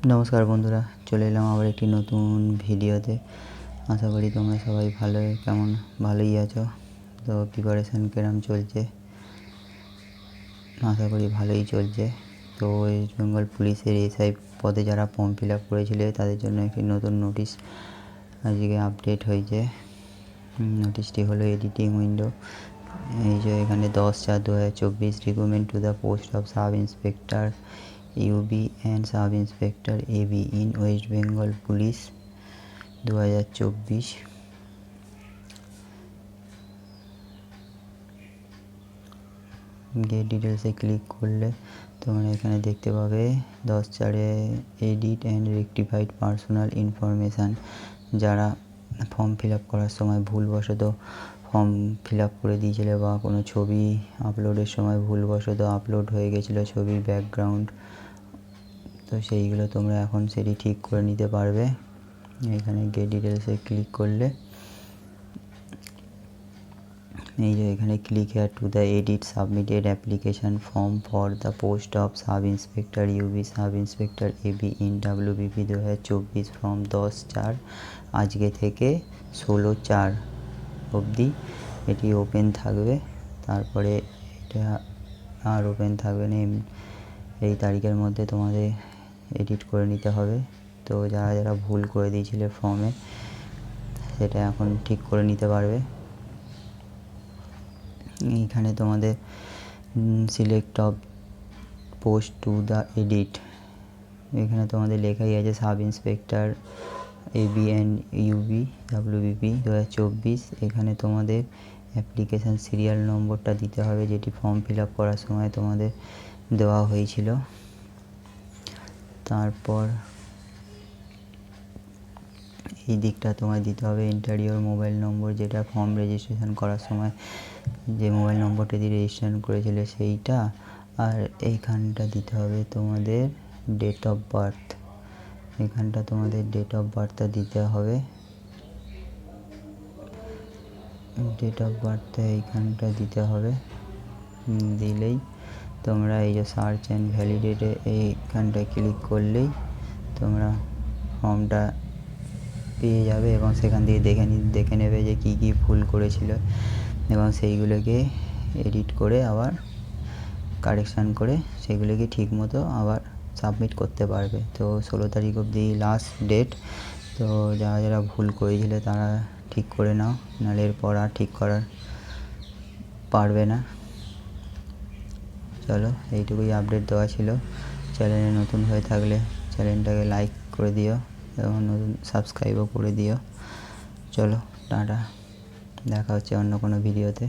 নমস্কার বন্ধুরা, চলে এলাম আবার একটি নতুন ভিডিওতে। আশা করি তোমরা সবাই ভালোই আছো। তো প্রিপারেশান কেরম চলছে? আশা করি ভালোই চলছে। তো ওয়েস্ট বেঙ্গল পুলিশের এসআই পদে যারা ফর্ম ফিল আপ করেছিলে তাদের জন্য একটি নতুন নোটিশ আজকে আপডেট হয়েছে। নোটিশটি হলো এডিটিং উইন্ডো। এই যে এখানে 10/4/2024 recruitment to the post of sub inspector UB and sub inspector AB in West Bengal police 2024। Get ডিটেলসে ক্লিক করলে তোমরা এখানে দেখতে পাবে 10/4 edit and rectified personal information. যারা ফর্ম ফিল আপ করার সময় ভুলবশত ফর্ম ফিল আপ করে দিয়েছিলে বা কোনো ছবি আপলোডের সময় ভুলবশত আপলোড হয়ে গেছিলো ছবির ব্যাকগ্রাউন্ড, তো সেইগুলো তোমরা এখন সেটি ঠিক করে নিতে পারবে। এখানে গেট ডিটেলসে ক্লিক করলে এই যে এখানে click here to the edit submitted application form for the post of sub inspector UB sub inspector AB in WBP 2024 from 10/4 আজকে থেকে 16/4 অবধি এটি ওপেন থাকবে। তারপরে এটা আর ওপেন থাকবে না, এই তারিখের মধ্যে তোমাদের এডিট করে নিতে হবে। তো যারা যারা ভুল করে দিয়েছিলে ফর্মে সেটা এখন ঠিক করে নিতে পারবে। এইখানে তোমাদের select of post to the edit, এখানে তোমাদের লেখাই আছে sub inspector AB and UB WBP 2024। এখানে তোমাদের অ্যাপ্লিকেশান সিরিয়াল নম্বরটা দিতে হবে, যেটি ফর্ম ফিল আপ করার সময় তোমাদের দেওয়া হয়েছিল। তারপর এই দিকটা তোমায় দিতে হবে ইন্টারিয়র মোবাইল নম্বর, যেটা ফর্ম রেজিস্ট্রেশন করার সময় যে মোবাইল নম্বরটা দিয়ে রেজিস্ট্রেশন করেছিলে সেইটা। আর এইখানটা দিতে হবে তোমাদের ডেট অফ বার্থ, এখানটা তোমাদের ডেট অফ বার্থটা দিতে হবে। ডেট অফ বার্থটা এইখানটা দিতে হবে, দিলেই তোমরা এই যে সার্চ অ্যান্ড ভ্যালিডেটে এইখানটায় ক্লিক করলেই তোমরা ফর্মটা পেয়ে যাবে এবং সেখান থেকে দেখে নেবে যে কী কী ভুল করেছিল এবং সেইগুলোকে এডিট করে আবার কারেকশান করে সেগুলোকে ঠিকমতো আবার সাবমিট করতে পারবে। তো 16 তারিখ অবধি লাস্ট ডেট। তো যারা যারা ভুল করেছিলে তারা ঠিক করে নাও, নাহলে এরপর আর ঠিক করার পারবে না। চলো, এইটুকুই আপডেট দেওয়া ছিল। চ্যানেলে নতুন হয়ে থাকলে চ্যানেলটাকে লাইক করে দিও এবং নতুন সাবস্ক্রাইবও করে দিও। চলো, টাটা, দেখা হচ্ছে অন্য কোনো ভিডিওতে।